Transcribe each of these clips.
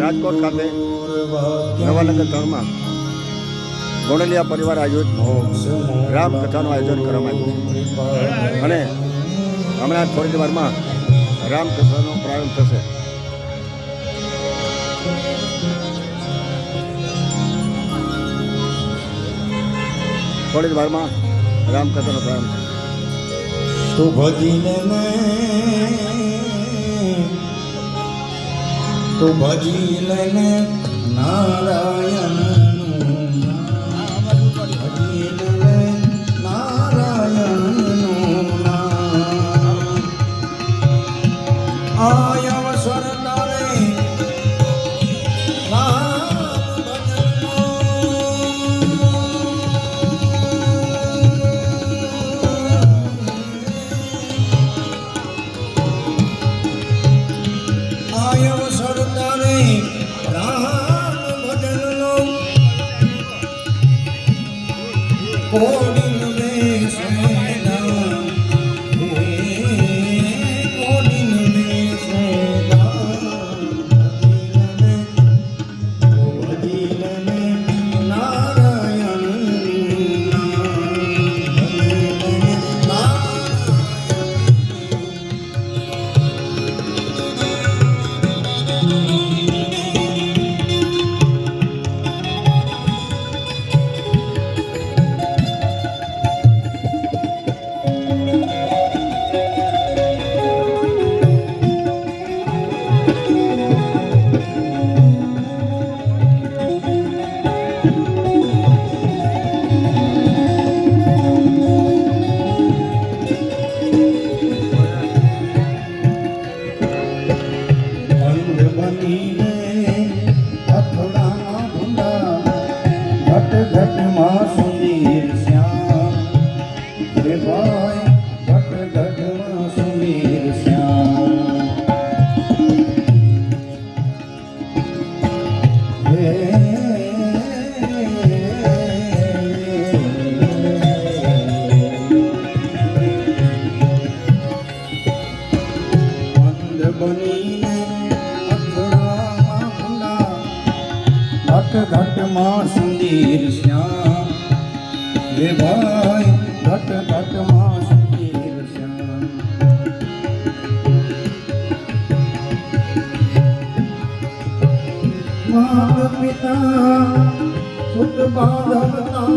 રાજકોટ ખાતે નવાનગર ધર્મમાં ગોંડલિયા પરિવાર આયોજિત રામકથાનું આયોજન કરવામાં આવ્યું છે અને હમણાં થોડી વારમાં રામકથાનો પ્રારંભ થશે. થોડી વારમાં રામકથાનો પ્રારંભ. તો ભજીને નારાયણ ઘટમાં સુંદર શ્યામ રે ભાઈ ઘટમાં સુંદર શ્યામ. માતા પિતા સુત બાંધવતા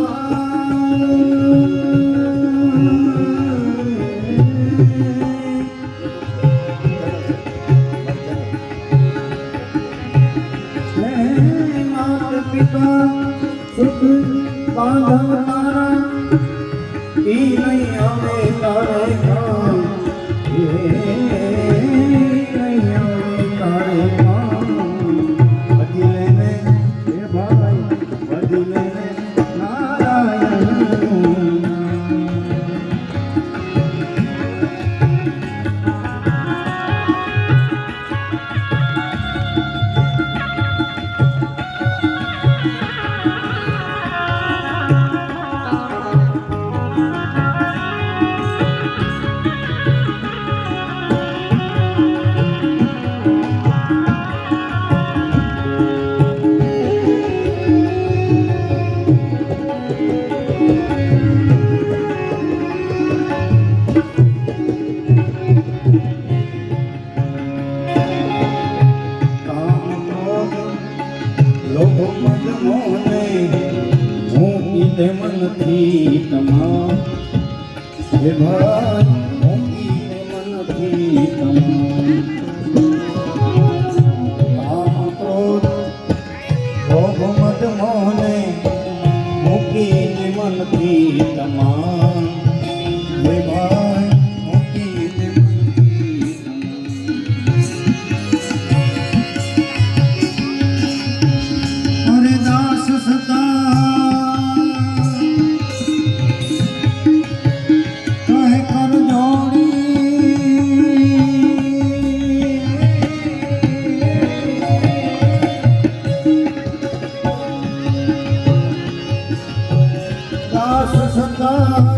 સુખ બાંધવ તારા એ નહીં આવે તારે કામ, એ નહીં આવે તારે કામ. ભજી લેને હે ભાઈ ભજી લેને નારાયણ. મનથી તમામ હે ભાઈ મૂકીને મનથી તમામ કામ ક્રોધ લોભ મદ મોહને મૂકીને મનથી તમામ હે ભાઈ મૂકીને મનથી તમામ. અરે દાસ સતા સદા